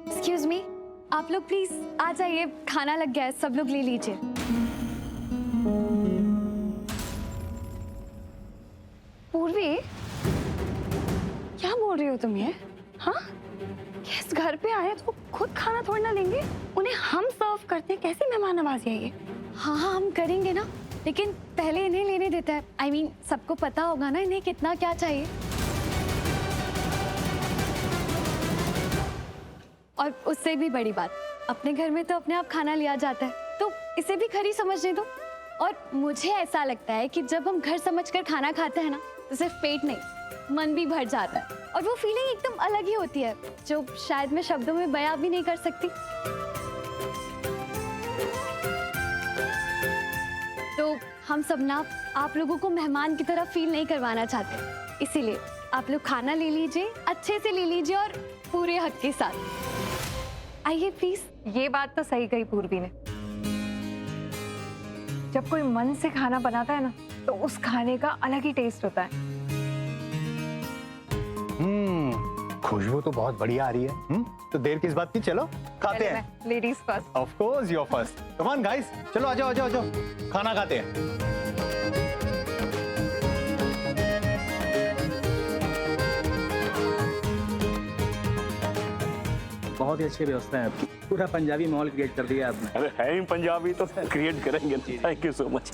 Excuse me, आप लोग please आ जाइए, खाना लग गया है, सब लोग ले लीजिए। पूर्वी, क्या बोल रही हो तुम ये? हाँ, गेस्ट घर पे आए तो खुद खाना थोड़ी ना लेंगे, उन्हें हम सर्व करते हैं। कैसी मेहमान नवाजी है ये? हाँ हाँ, हम करेंगे ना, लेकिन पहले इन्हें लेने देता है। I mean, सबको पता होगा ना इन्हें कितना क्या चाहिए। और उससे भी बड़ी बात, अपने घर में तो अपने आप खाना लिया जाता है, तो इसे भी खरी समझने दो। और मुझे ऐसा लगता है कि जब हम घर समझकर खाना खाते हैं ना, तो सिर्फ पेट नहीं, मन भी भर जाता है। और वो फीलिंग एकदम अलग ही होती है, जो शायद मैं शब्दों में बयां भी नहीं कर सकती। तो हम सब ना आप लोगों को मेहमान की तरह फील नहीं करवाना चाहते, इसीलिए आप लोग खाना ले लीजिए, अच्छे से ले लीजिए और पूरे हक के साथ। आइए प्लीज। ये बात तो सही कही पूर्वी ने। जब कोई मन से खाना बनाता है ना, तो उस खाने का अलग ही टेस्ट होता है। खुशबू तो बहुत बढ़िया आ रही है। तो देर किस बात की, चलो खाते हैं। Ladies first. Of course you first. Come on guys, चलो आ जाओ आ जाओ आ जाओ, खाना खाते हैं। बहुत ही अच्छी व्यवस्था है आपकी, पूरा पंजाबी माहौल क्रिएट कर दिया आपने। अरे है ही पंजाबी तो क्रिएट करेंगे। Thank you so much.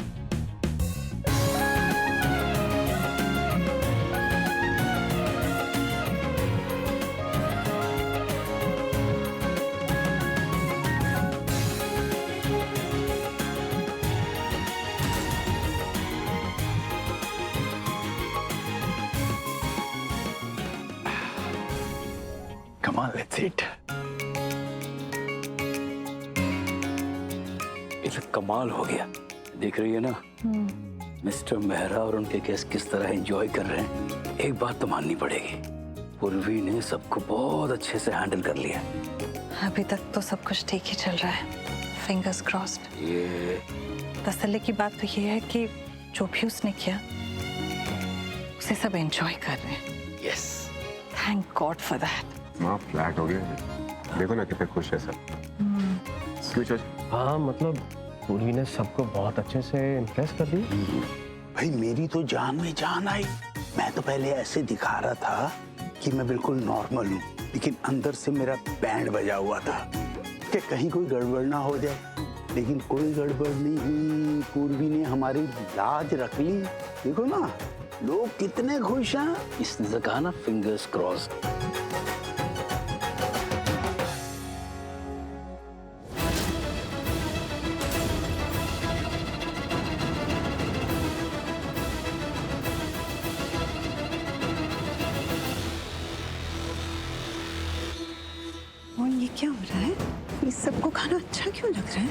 Come on, let's eat. ये तो कमाल हो गया, देख रही है ना मिस्टर मेहरा और उनके गेस्ट किस तरह एंजॉय कर रहे हैं। एक बात तो माननी पड़ेगी, पूर्वी ने सबको बहुत अच्छे से हैंडल कर लिया। अभी तक तो सब कुछ ठीक ही चल रहा है, फिंगर्स क्रॉस्ड। ये तसल्ली की बात तो ये है कि जो भी उसने किया उसे सब एंजॉय कर रहे हैं। Yes, thank God for that. माँ फ्लैट हो गया, देखो ना कितने खुश है सब। हाँ, मतलब पूर्वी ने सबको बहुत अच्छे से इम्प्रेस कर दी। भाई मेरी तो जान में जान आई। मैं तो पहले ऐसे दिखा रहा था कि मैं बिल्कुल नॉर्मल हूँ, लेकिन अंदर से मेरा बैंड बजा हुआ था कि कहीं कोई गड़बड़ ना हो जाए। लेकिन कोई गड़बड़ नहीं हुई, पूर्वी ने हमारी लाज रख ली। देखो ना लोग कितने खुश हैं। इसने कहा ना फिंगर्स क्रॉस्ड। और ये क्या हो रहा है? ये सबको खाना अच्छा क्यों लग रहा है?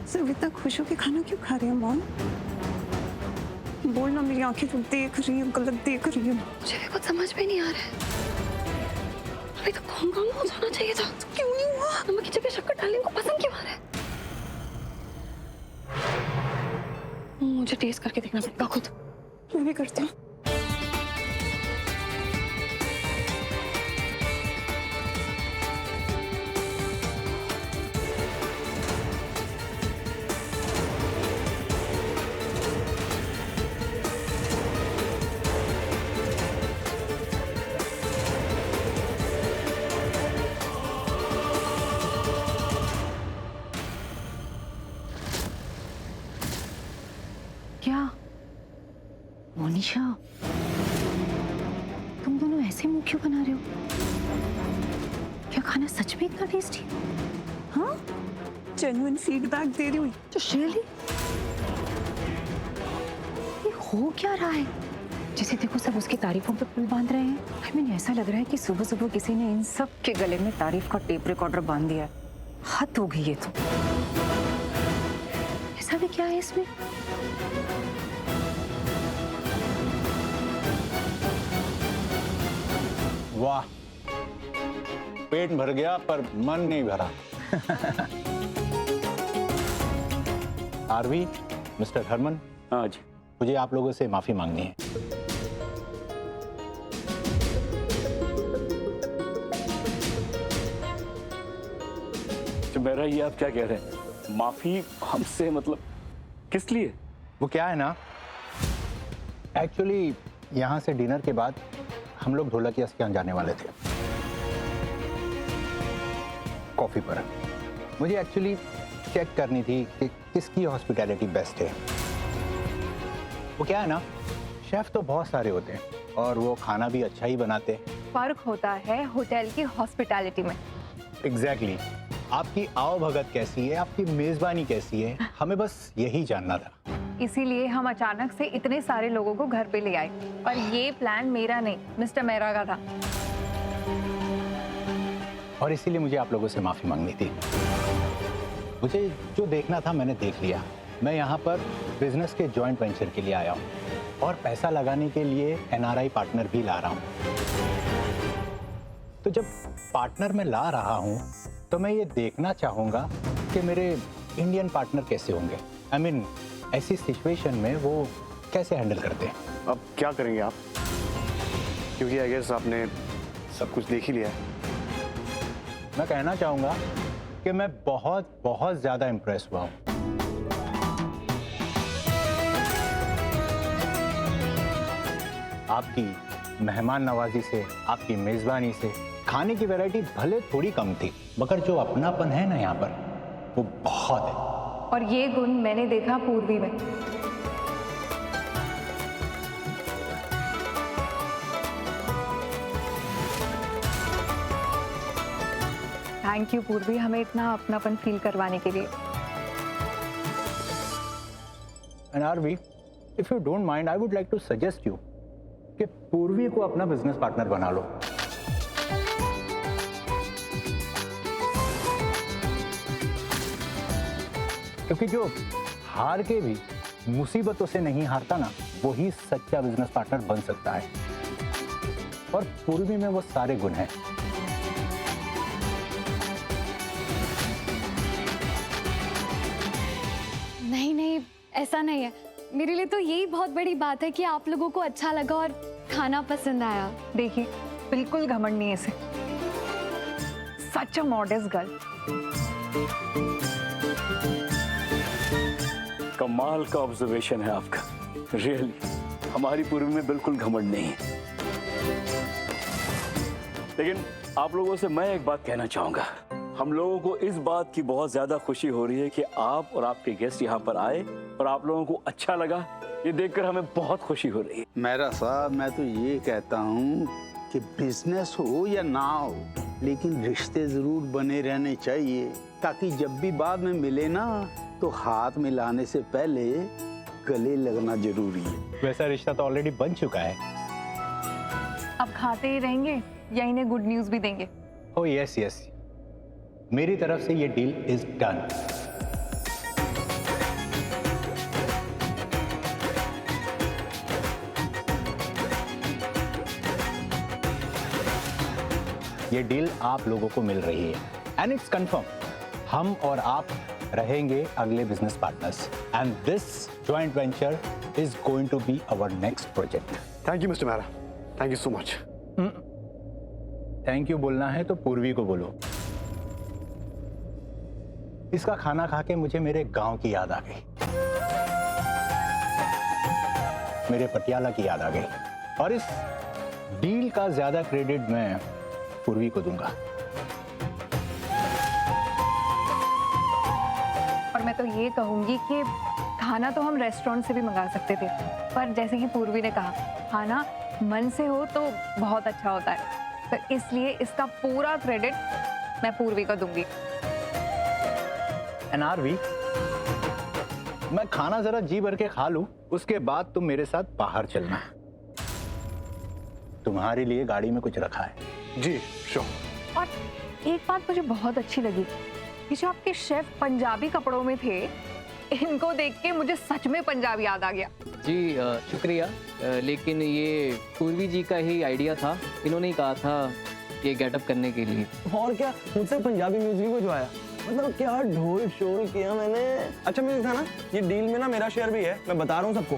सब इतना खुश होकर खाना क्यों खा रहे हैं मॉम? बोलना, मेरी आंखें तो देख रही हैं, गलत देख रही हैं। मुझे भी कुछ समझ में नहीं आ रहा है। अभी तो कम हो जाना चाहिए था, तो क्यों नहीं हुआ? नमक की जगह शक्कर डालने को पसंद क्यों आ रहा है? मुझे टेस्ट करके देखना पड़ेगा खुद। मैं भी करती हूँ। क्या मोनिशा, तुम दोनों ऐसे मुंह क्यों बना रहे हो? क्या खाना सच में इतना टेस्टी? हाँ, जेन्युइन फीडबैक दे रही हूँ। तो रियली ये हो क्या रहा है? जैसे देखो सब उसकी तारीफों पे पुल बांध रहे हैं। आई मीन ऐसा लग रहा है कि सुबह सुबह किसी ने इन सब के गले में तारीफ का टेप रिकॉर्डर बांध दिया है। हद हो गई ये तो। ऐसा भी क्या है इसमें? वाह, पेट भर गया पर मन नहीं भरा। आरवी, मिस्टर हरमन, हाँ जी। मुझे आप लोगों से माफी मांगनी है। मिस्टर मेहरा, ये आप क्या कह रहे हैं? माफी हमसे मतलब किस लिए? वो क्या है ना, एक्चुअली यहाँ से डिनर के बाद हम लोग ढोलकिया से जाने वाले थे कॉफी पर। मुझे एक्चुअली चेक करनी थी कि किसकी हॉस्पिटैलिटी बेस्ट है। वो क्या है ना, शेफ तो बहुत सारे होते हैं और वो खाना भी अच्छा ही बनाते हैं। फर्क होता है होटल की हॉस्पिटैलिटी में। एग्जैक्टली आपकी आवभगत कैसी है, आपकी मेजबानी कैसी है, हमें बस यही जानना था। इसीलिए हम अचानक से इतने सारे लोगों को घर पे ले आए। और ये प्लान मेरा नहीं, मिस्टर मेहरा का था। और इसीलिए मुझे आप लोगों से माफी मांगनी थी। मुझे जो देखना था मैंने देख लिया। मैं यहाँ पर बिजनेस के जॉइंट वेंचर के लिए आया हूँ और पैसा लगाने के लिए NRI पार्टनर भी ला रहा हूँ। तो जब पार्टनर मैं ला रहा हूँ तो मैं ये देखना चाहूँगा कि मेरे इंडियन पार्टनर कैसे होंगे। आई मीन ऐसी सिचुएशन में वो कैसे हैंडल करते हैं। अब क्या करेंगे आप, क्योंकि आई गेस आपने सब कुछ देख ही लिया है। मैं कहना चाहूँगा कि मैं बहुत बहुत ज़्यादा इम्प्रेस हुआ हूँ। आपकी मेहमान नवाजी से, आपकी मेजबानी से। खाने की वैरायटी भले थोड़ी कम थी, मगर जो अपनापन है ना यहाँ पर, वो बहुत है। और ये गुण मैंने देखा पूर्वी में। थैंक यू पूर्वी, हमें इतना अपनापन फील करवाने के लिए। And Arvi, if you don't mind, I would like to suggest you कि पूर्वी को अपना बिजनेस पार्टनर बना लो। क्योंकि जो हार के भी मुसीबतों से नहीं हारता ना, वही सच्चा बिजनेस पार्टनर बन सकता है। और पूर्वी में वो सारे गुण हैं। नहीं नहीं, ऐसा नहीं है। मेरे लिए तो यही बहुत बड़ी बात है कि आप लोगों को अच्छा लगा और खाना पसंद आया। देखिए, बिल्कुल घमंड नहीं है इसे। सच अ मॉडेस्ट गर्ल। कमाल का ऑब्जर्वेशन है आपका, रियली। हमारी पूर्वी में बिल्कुल घमंड नहीं है। लेकिन आप लोगों से मैं एक बात कहना चाहूंगा। हम लोगों को इस बात की बहुत ज्यादा खुशी हो रही है कि आप और आपके गेस्ट यहाँ पर आए और आप लोगों को अच्छा लगा। ये देखकर हमें बहुत खुशी हो रही है। मेरा साहब, मैं तो ये कहता हूँ कि बिजनेस हो या ना हो, लेकिन रिश्ते जरूर बने रहने चाहिए, ताकि जब भी बाद में मिले ना, तो हाथ मिलाने से पहले गले लगना जरूरी है। वैसा रिश्ता तो ऑलरेडी बन चुका है। अब खाते ही रहेंगे या इन्हें गुड न्यूज भी देंगे? ओह यस यस, मेरी तरफ से ये डील इज डन। ये डील आप लोगों को मिल रही है एंड इट्स कंफर्म। हम और आप रहेंगे अगले business partners and this joint venture is going to be our next project. Thank you mister Mehra, thank you so much. Thank you बोलना है तो पूर्वी को बोलो। इसका खाना खा के मुझे मेरे गांव की याद आ गई, मेरे पटियाला की याद आ गई। और इस डील का ज्यादा क्रेडिट मैं पूर्वी को दूंगा। और मैं तो ये कहूंगी कि खाना तो हम रेस्टोरेंट से भी मंगा सकते थे, पर जैसे कि पूर्वी ने कहा, खाना मन से हो तो बहुत अच्छा होता है। तो इसलिए इसका पूरा क्रेडिट मैं पूर्वी को दूंगी। एनआरवी, मैं खाना जरा जी भर के खा लूं, उसके बाद तुम मेरे साथ बाहर चलना। तुम्हारे लिए गाड़ी में कुछ रखा है। जी श्योर। और एक बात मुझे बहुत अच्छी लगी, कि जो आपके शेफ पंजाबी कपड़ों में थे, इनको देख के मुझे सच में पंजाब याद आ गया। जी शुक्रिया, लेकिन ये पूर्वी जी का ही आइडिया था। इन्होंने ही कहा था ये गेटअप करने के लिए। और क्या, मुझसे पंजाबी म्यूजिक बजवाया। मतलब क्या ढोल शोल किया मैंने। अच्छा म्यूजिक था ना, ये डील में ना मेरा शेयर भी है, मैं बता रहा हूँ सबको।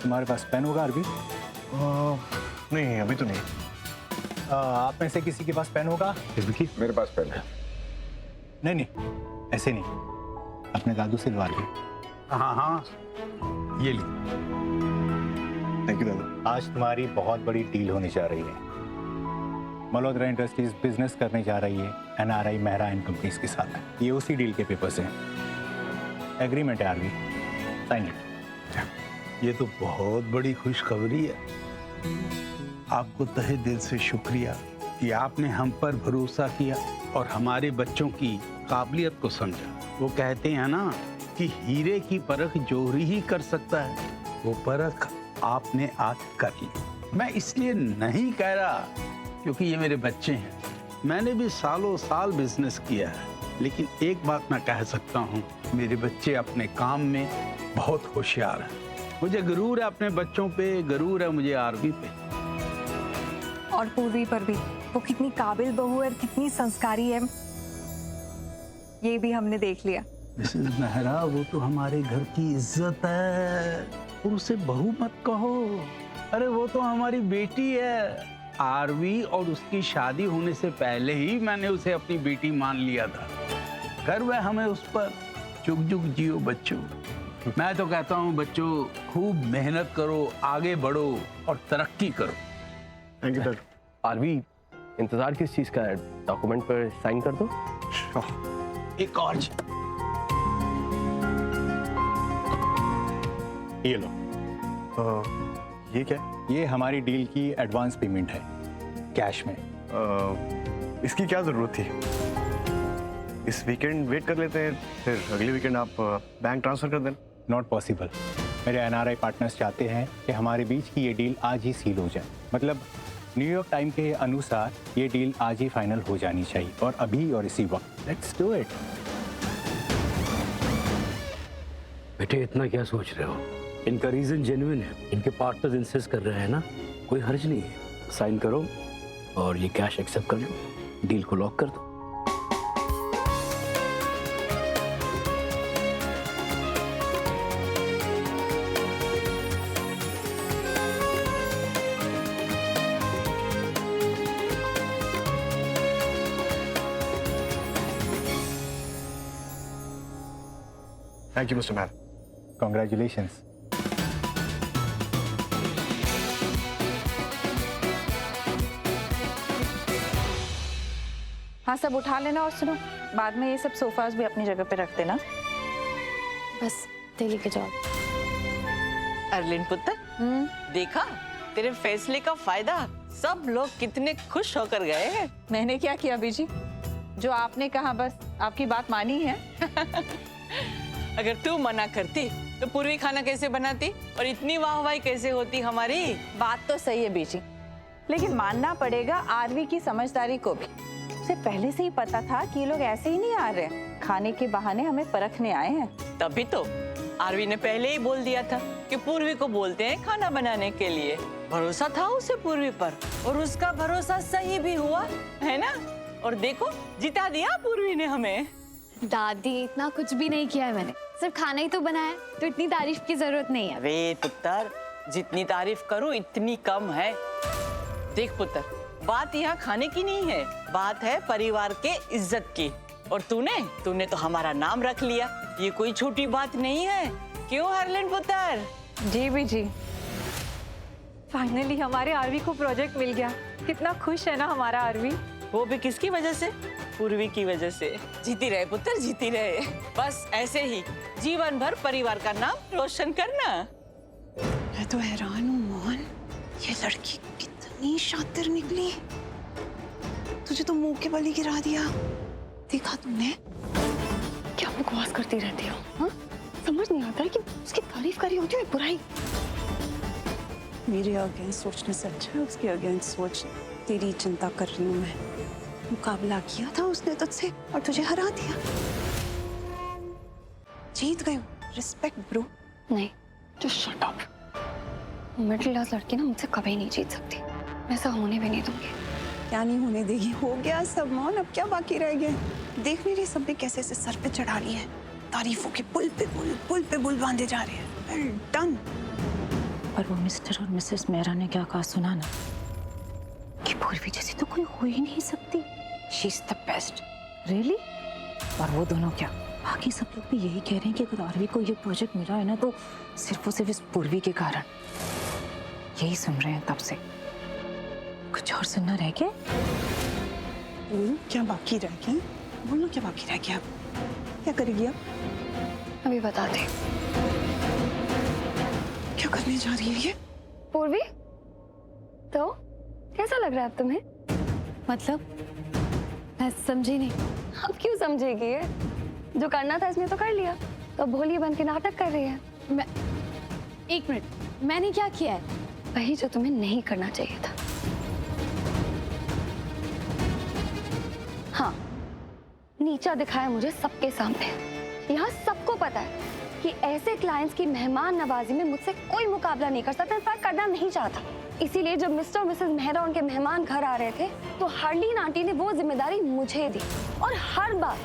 तुम्हारे पास पेन होगा आरवी? नहीं अभी तो नहीं। आप में से किसी के पास पेन होगा? मेरे पास पेन है। नहीं नहीं, ऐसे नहीं, अपने दादू से लवा ली। हाँ हाँ, ये ली। थैंक यू दादा। आज तुम्हारी बहुत बड़ी डील होने जा रही है। मल्होत्रा इंडस्ट्रीज बिजनेस करने जा रही है NRI मेहरा एंड कंपनीज के साथ। ये उसी डील के पेपर्स हैं। एग्रीमेंट है आरवी, साइन इट। ये तो बहुत बड़ी खुशखबरी है। आपको तहे दिल से शुक्रिया कि आपने हम पर भरोसा किया और हमारे बच्चों की काबिलियत को समझा। वो कहते हैं ना कि हीरे की परख जोहरी ही कर सकता है, वो परख आपने आज कर ली। मैं इसलिए नहीं कह रहा क्योंकि ये मेरे बच्चे हैं। मैंने भी सालों साल बिजनेस किया है, लेकिन एक बात मैं कह सकता हूँ, मेरे बच्चे अपने काम में बहुत होशियार हैं। मुझे गरूर है अपने बच्चों पे, गरूर है मुझे आरवी पे। और पूर्वी पर भी। वो कितनी काबिल बहू है, कितनी संस्कारी है, ये भी हमने देख लिया। मिसेस मेहरा, वो तो हमारे घर की इज्जत है, और उसे बहू मत कहो। अरे वो तो हमारी बेटी है। आरवी और उसकी शादी होने से पहले ही मैंने उसे अपनी बेटी मान लिया था। गर्व है हमें उस पर। जुग जुग जियो बच्चों। मैं तो कहता हूँ बच्चों, खूब मेहनत करो, आगे बढ़ो और तरक्की करो। Thank you sir. आरवी, इंतजार किस चीज का है? डॉक्यूमेंट पर साइन कर दो। एक और ये लो। ये क्या? ये हमारी डील की एडवांस पेमेंट है, कैश में। इसकी क्या जरूरत थी? इस वीकेंड वेट कर लेते हैं, फिर अगले वीकेंड आप बैंक ट्रांसफर कर देना। Not possible. मेरे NRI पार्टनर्स चाहते हैं कि हमारे बीच की ये डील आज ही सील हो जाए। मतलब न्यूयॉर्क टाइम के अनुसार ये डील आज ही फाइनल हो जानी चाहिए, और अभी और इसी वक्त। Let's do it. बेटे इतना क्या सोच रहे हो? इनका रीजन जेन्युइन है, इनके पार्टनर्स इंसिस्ट कर रहे हैं ना, कोई हर्ज नहीं है। साइन करो और ये कैश एक्सेप्ट कर लो, डील को लॉक कर दो। Thank you mister man. Congratulations. हाँ, सब उठा लेना और सुनो, बाद में ये सब सोफास भी अपनी जगह पे रख देना। बस दिल्ली के जॉब। अर्लिन पुत्र, देखा तेरे फैसले का फायदा? सब लोग कितने खुश होकर गए हैं। मैंने क्या किया बीजी? जो आपने कहा बस आपकी बात मानी है। अगर तू मना करती तो पूर्वी खाना कैसे बनाती और इतनी वाहवाही कैसे होती हमारी? बात तो सही है बीजी, लेकिन मानना पड़ेगा आरवी की समझदारी को भी। उसे पहले से ही पता था कि ये लोग ऐसे ही नहीं आ रहे, खाने के बहाने हमें परखने आए हैं। तभी तो आरवी ने पहले ही बोल दिया था कि पूर्वी को बोलते हैं खाना बनाने के लिए। भरोसा था उसे पूर्वी पर, और उसका भरोसा सही भी हुआ है ना। और देखो, जिता दिया पूर्वी ने हमें। दादी, इतना कुछ भी नहीं किया है मैंने, सिर्फ खाना ही तो बनाया, तो इतनी तारीफ की जरूरत नहीं है। अरे पुत्र, जितनी तारीफ करूं इतनी कम है। देख पुत्र, बात यहाँ खाने की नहीं है, बात है परिवार के इज्जत की। और तूने तो हमारा नाम रख लिया, ये कोई छोटी बात नहीं है। क्यों हरलिन पुत्र? जी बीजी, फाइनली हमारे आरवी को प्रोजेक्ट मिल गया। कितना खुश है ना हमारा आरवी। वो भी किसकी वजह से? पूर्वी की वजह से। जीती रहे पुत्र, जीती रहे। बस ऐसे ही जीवन भर परिवार का नाम रोशन करना। मैं तो हैरान हूँ मोहन, ये लड़की कितनी शातिर निकली। तुझे तो मुंह के बल ही गिरा दिया। देखा तुमने? क्या बकवास करती रहती हो? हाँ, समझ नहीं आता है कि उसकी तारीफ करी होती है बुराई। मेरे अगेंस्ट सोचने से अच्छा है उसके अगेंस्ट सोच। तेरी चिंता कर रही हूँ मैं। मुकाबला किया था उसने तुझसे और तुझे हरा दिया। जीत गई। Respect bro. नहीं, जो शट अप। मिडिल क्लास लड़की ना मुझसे कभी नहीं जीत सकती, मैं ऐसा होने भी नहीं दूंगी। क्या नहीं होने देगी? हो गया सब मोहन, अब क्या बाकी रह गया? देख नहीं रही सबने कैसे ऐसे सर पे चढ़ा ली है, तारीफों के पुल पे पुल बांधे जा रहे हैं। Well done. पर वो मिस्टर और मिसेस मेहरा ने क्या कहा सुना ना, कि पूर्वी जैसी तो कोई हो ही नहीं सकती, she is the best. Really? और वो दोनों क्या, बाकी सब लोग भी यही कह रहे हैं कि अगर आरवी को ये प्रोजेक्ट मिला है ना तो सिर्फ और सिर्फ इस पूर्वी के कारण। यही सुन रहे हैं तब से। कुछ और सुनना रह गया? क्या बाकी रह गया? बोलो क्या बाकी रह गया? क्या करेगी अब? अभी बताते। क्या करने जा रही है ये? पूर्वी, तो कैसा लग रहा है अब तुम्हें? मतलब मैं समझी नहीं। अब क्यों समझेगी ये? जो करना था इसने तो कर लिया, तो भोली बन के नाटक कर रही है। मैं एक मिनट, मैंने क्या किया है? वही जो तुम्हें नहीं करना चाहिए था। हाँ, नीचा दिखाया मुझे सबके सामने। यहाँ सबको पता है कि ऐसे क्लाइंट्स की मेहमान नवाजी में मुझसे कोई मुकाबला नहीं कर सकता, इनफैक्ट करना नहीं चाहता। इसीलिए जब मिस्टर और मिसेस मेहरा उनके मेहमान घर आ रहे थे तो हरलीन आंटी ने वो जिम्मेदारी मुझे दी। और हर बार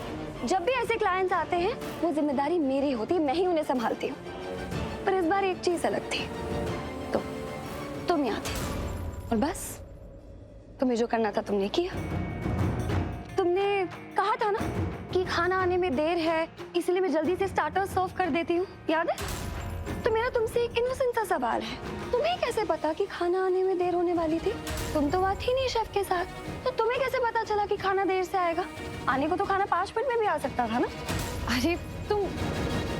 जब भी ऐसे क्लाइंट्स आते हैं वो जिम्मेदारी मेरी होती, मैं ही उन्हें संभालती हूँ। पर इस बार एक चीज अलग थी, तो तुम यहाँ थे और बस तुम्हें जो करना था तुमने किया। तुमने कहा था ना कि खाना आने में देर है इसलिए मैं जल्दी से स्टार्टर सर्व कर देती हूँ, याद है? तो मेरा तुमसे एक इनोसेंट सा सवाल है, तुम्हें कैसे पता कि खाना आने में देर होने वाली थी? तुम तो वहाँ थी नहीं शेफ के साथ, तो तुम्हें कैसे पता चला कि खाना देर से आएगा? आने को तो खाना 5 मिनट में भी आ सकता था ना। अरे तुम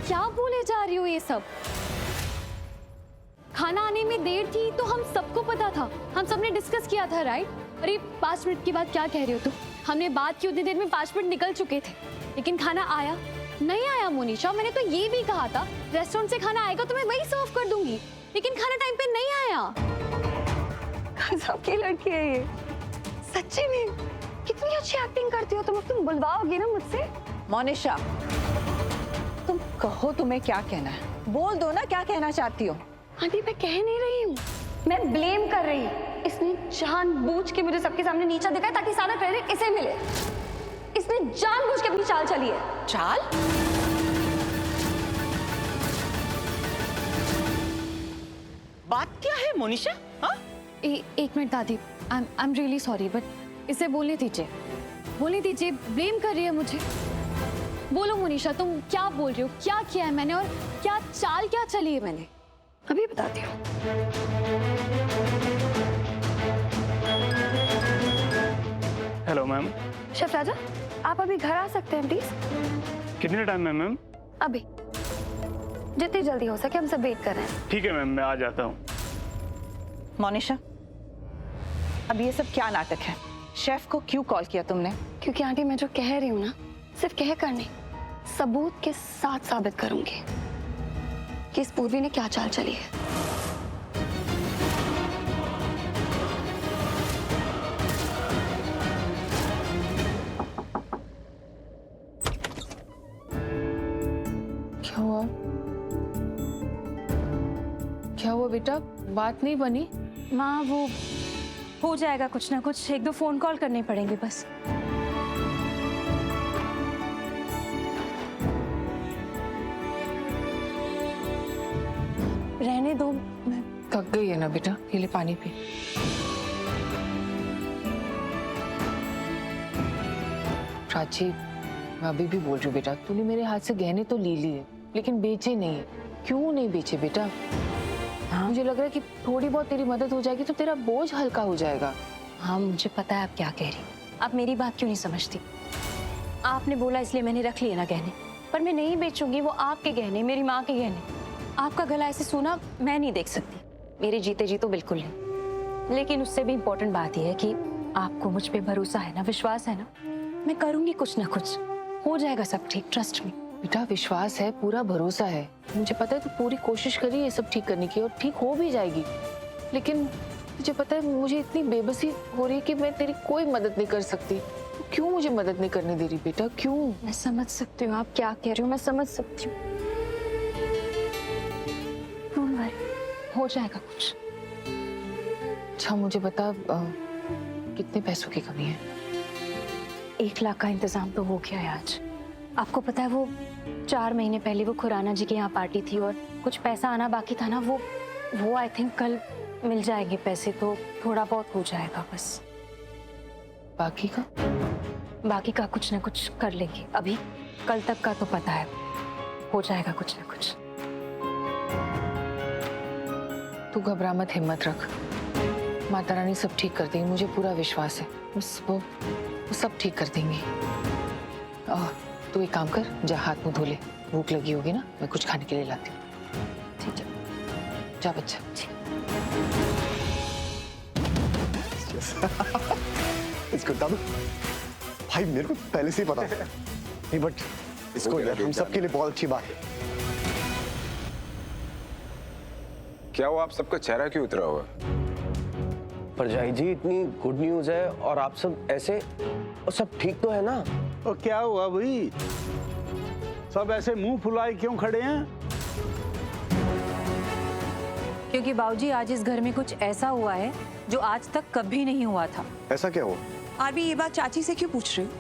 क्या बोले जा रही हो ये सब? खाना आने में देर थी तो हम सबको पता था, हम सबने डिस्कस किया था, राइट? अरे 5 मिनट की बात क्या कह रही हो तुम? हमने बात की उतनी देर में 5 मिनट निकल चुके थे, लेकिन खाना आया नहीं आया मोनिशा? मैंने तो ये भी कहा था रेस्टोरेंट से खाना आएगा तो मैं वही सर्व कर दूंगी, लेकिन खाना टाइम पे नहीं आया। सबकी लड़की है ये, सच्ची में कितनी अच्छी एक्टिंग करती हो तुम बुलवाओगी ना मुझसे? मोनिशा, तुम कहो तुम्हें क्या कहना है, बोल दो ना क्या कहना चाहती हो। आंटी मैं कह नहीं रही हूँ, मैं ब्लेम कर रही हूँ। इसने जानबूझ के मुझे सबके सामने नीचा दिखाया ताकि सारा क्रेडिट इसे मिले। इसने जानबूझ के अपनी चाल चली है। चाल? बात क्या है मोनिशा? हाँ? एक मिनट दादी, I am really sorry, but इसे बोलने दीजिए, ब्लेम कर रही है मुझे। बोलो मोनिशा, तुम क्या बोल रही हो? क्या किया है मैंने और क्या चाल क्या चली है मैंने? अभी बताती हूँ। Hello ma'am. शेफ राजा, आप अभी घर आ सकते हैं प्लीज? कितने टाइम में मैम? अभी, जितनी जल्दी हो सके, हम सब वेट कर रहे हैं। ठीक है मैम, मैं आ जाता हूँ। मोनिशा, अब ये सब क्या नाटक है? शेफ को क्यों कॉल किया तुमने? क्योंकि आंटी मैं जो कह रही हूँ ना, सिर्फ कह कर नहीं, सबूत के साथ साबित करूंगी कि इस पूर्वी ने क्या चाल चली है। क्या हुआ बेटा, बात नहीं बनी? माँ वो हो जाएगा कुछ ना कुछ, 1-2 फोन कॉल करने पड़ेंगे बस। रहने दो, मैं थक गई है ना बेटा, ये ले पानी पी। प्राची, मैं अभी भी बोल रही हूँ बेटा, तूने मेरे हाथ से गहने तो ले लिए लेकिन बेचे नहीं। क्यों नहीं बेचे बेटा? हाँ, मुझे लग रहा है कि थोड़ी बहुत तेरी मदद हो जाएगी तो तेरा बोझ हल्का हो जाएगा। हाँ मुझे पता है आप क्या कह रही, आप मेरी बात क्यों नहीं समझती? आपने बोला इसलिए मैंने रख लिए ना गहने, पर मैं नहीं बेचूंगी वो आपके गहने, मेरी माँ के गहने। आपका गला ऐसे सूना मैं नहीं देख सकती, मेरे जीते जी तो बिल्कुल नहीं। लेकिन उससे भी इम्पोर्टेंट बात यह है कि आपको मुझ पे भरोसा है ना, विश्वास है ना? मैं करूंगी कुछ ना कुछ, हो जाएगा सब ठीक, ट्रस्ट मी। बेटा विश्वास है, पूरा भरोसा है, मुझे पता है तू पूरी कोशिश करी ये सब ठीक करने की और ठीक हो भी जाएगी। लेकिन मुझे पता है मुझे इतनी बेबसी हो रही है कि मैं तेरी कोई मदद नहीं कर सकती। तो क्यों मुझे मदद नहीं करने दे रही बेटा, क्यों? मैं समझ सकती हूँ आप क्या कह रही हो, मैं समझ सकती हूँ। हो जाएगा कुछ। अच्छा मुझे बता, कितने पैसों की कमी है? 1 लाख का इंतजाम तो हो गया है आज। आपको पता है वो 4 महीने पहले वो खुराना जी के यहाँ पार्टी थी और कुछ पैसा आना बाकी था ना, वो वो आई थिंक कल मिल जाएंगे पैसे, तो थोड़ा बहुत हो जाएगा बस। बाकी का? बाकी का कुछ ना कुछ कर लेंगे। अभी कल तक का तो पता है, हो जाएगा कुछ ना कुछ। तू घबरा मत, हिम्मत रख। माता रानी सब ठीक कर देंगी, मुझे पूरा विश्वास है। वो सब ठीक कर देंगी। तू एक काम कर, जा हाथ मुंह धो ले। भूख लगी होगी ना, मैं कुछ खाने के लिए लाती हूँ। ठीक है, जा बच्चा। इसको बता दो भाई, मेरे को पहले से ही पता था। नहीं बट इसको यार हम सबके लिए बहुत अच्छी बात है। क्या वो आप सबका चेहरा क्यों उतरा हुआ? परजाई जी, इतनी गुड न्यूज है और आप सब ऐसे, और सब ठीक तो है ना? और क्या हुआ भाई, सब ऐसे मुंह फुलाए क्यों खड़े हैं? क्योंकि बाबूजी आज इस घर में कुछ ऐसा हुआ है जो आज तक कभी नहीं हुआ था। ऐसा क्या हुआ? आरवी, ये बात चाची से क्यों पूछ रहे हो?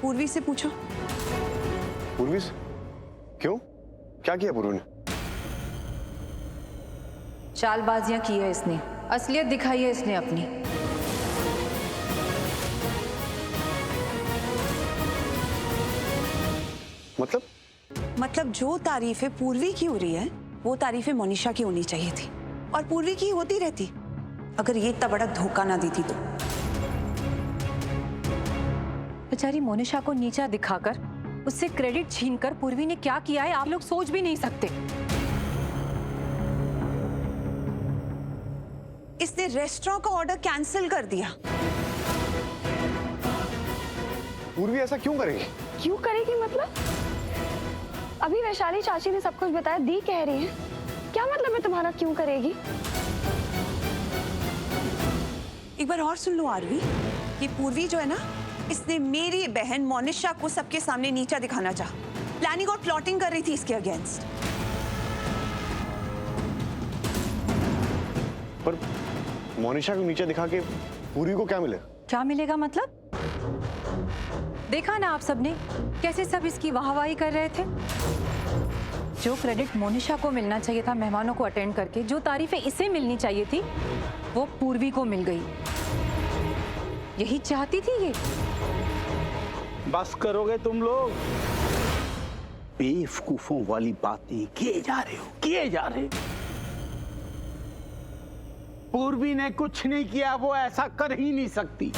पूर्वी से पूछो। पूर्वी से? क्यों? क्या किया पूर्वी ने? चालबाजियां की है इसने, असलियत दिखाई है इसने अपनी। मतलब जो तारीफें पूर्वी की हो रही है वो तारीफें मोनिशा की होनी चाहिए थी, और पूर्वी की होती रहती अगर ये इतना बड़ा धोखा ना दी थी तो। बेचारी मोनिशा को नीचा दिखाकर उससे क्रेडिट छीनकर पूर्वी ने क्या किया है आप लोग सोच भी नहीं सकते। इसने रेस्टोरेंट का ऑर्डर कैंसिल कर दिया। पूर्वी ऐसा क्यों करेगी? क्यों करेगी मतलब? अभी वैशाली चाची ने सब कुछ बताया, दी कह रही है। क्या मतलब है तुम्हारा क्यों करेगी? एक बार और सुन लो आरवी, ये पूर्वी जो है ना, इसने मेरी बहन मोनिशा को सबके सामने नीचा दिखाना चाहा, प्लानिंग और प्लॉटिंग कर रही थी इसके अगेंस्ट। पर मोनिशा को नीचे दिखा के पूर्वी को क्या मिलेगा? क्या मिलेगा मतलब? देखा ना आप सबने कैसे सब इसकी वाहवाही कर रहे थे। जो क्रेडिट मोनिशा को मिलना चाहिए था मेहमानों को अटेंड करके, जो तारीफें इसे मिलनी चाहिए थी, वो पूर्वी को मिल गई। यही चाहती थी ये। बस करोगे तुम लोग? बेवकूफों वाली बातें किए जा रहे हो। पूर्वी ने कुछ नहीं किया, वो ऐसा कर ही नहीं सकती।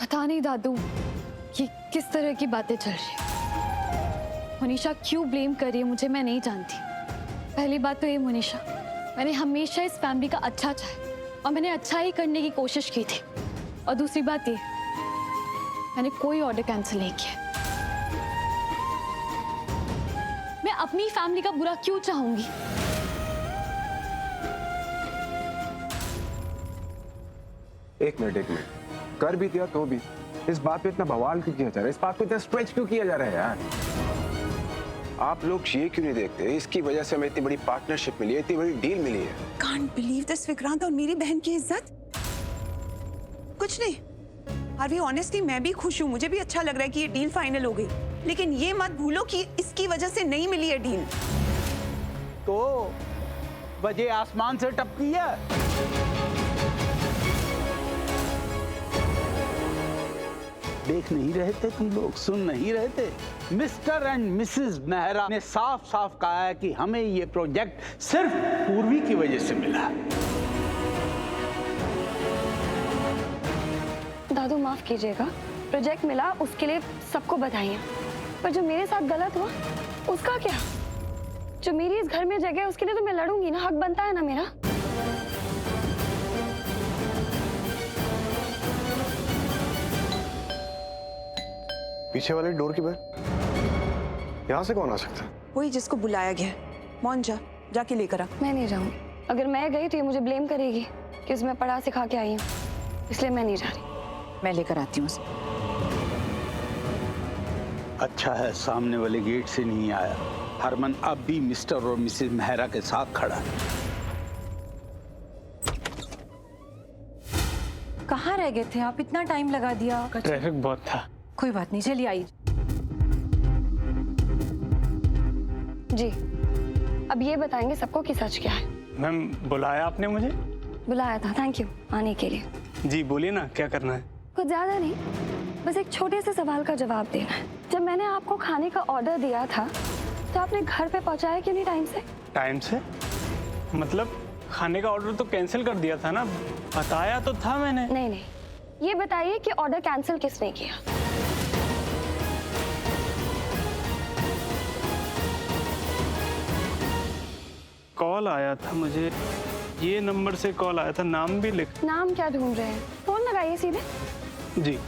पता नहीं दादू, ये किस तरह की बातें चल रही है। मोनिशा क्यों ब्लेम कर रही है मुझे, मैं नहीं जानती। पहली बात तो ये मोनिशा, मैंने हमेशा इस फैमिली का अच्छा चाहा और मैंने अच्छा ही करने की कोशिश की थी। और दूसरी बात ये, मैंने कोई ऑर्डर कैंसिल नहीं किया। मैं अपनी फैमिली का बुरा क्यों चाहूंगी? एक मिनट, कर भी दिया तो भी इस बात पे इतना बवाल क्यों किया जा रहा है? इस बात को इतना स्ट्रेच क्यों किया जा रहा है यार? आप लोग ये क्यों नहीं देखते? इसकी वजह से हमें इतनी बड़ी पार्टनरशिप मिली है, इतनी बड़ी डील मिली है। कांट बिलीव दिस विक्रांत, और मेरी बहन की इज्जत। कुछ नहीं आरवी, ऑनेस्टली मैं भी खुश हूँ, मुझे भी अच्छा लग रहा है कि ये डील फाइनल हो गई, लेकिन ये मत भूलो कि इसकी वजह से नहीं मिली है डील। तो वजह आसमान से टपकी है। देख नहीं रहे थे तुम लोग, सुन नहीं रहे थे? मिस्टर एंड मिसेस मेहरा ने साफ साफ कहा है कि हमें ये प्रोजेक्ट सिर्फ पूर्वी की वजह से मिला। दादू माफ कीजिएगा, प्रोजेक्ट मिला उसके लिए सबको बधाइयाँ, पर जो मेरे साथ गलत हुआ उसका क्या? जो मेरी इस घर में जगह है उसके लिए तो मैं लड़ूंगी ना, हक बनता है ना मेरा। पीछे वाले डोर की बाहर यहाँ से कौन आ सकता है? वही जिसको बुलाया गया। मौन जा, जाके लेकर आ। मैं नहीं जाऊंगी। अगर मैं गई तो ये मुझे ब्लेम करेगी कि उसमें पढ़ा सिखा के आई हूँ, इसलिए मैं नहीं जा रही। मैं लेकर आती हूँ उसे। अच्छा है सामने वाले गेट से नहीं आया। हरमन अब भी मिस्टर और मिसेस मेहरा के साथ खड़ा है। कहाँ रह गए थे आप? इतना टाइम लगा दिया। ट्रैफिक बहुत था। कोई बात नहीं, चलिए आई। जी, अब ये बताएंगे सबको कि सच क्या है। मैम बुलाया आपने मुझे? बुलाया था, थैंक यू आने के लिए। जी बोलिए ना, क्या करना है? कुछ ज्यादा नहीं, बस एक छोटे से सवाल का जवाब देना है। जब मैंने आपको खाने का ऑर्डर दिया था तो आपने घर पे पहुंचाया क्यों नहीं टाइम से? टाइम से? मतलब खाने का ऑर्डर तो कैंसिल कर दिया था ना, बताया तो था मैंने। नहीं नहीं, ये बताइए कि ऑर्डर कैंसिल किसने किया? कॉल आया था मुझे, ये नंबर से कॉल आया था, नाम भी लिख। नाम क्या ढूंढ रहे हैं? फोन लगाइए सीधे। जी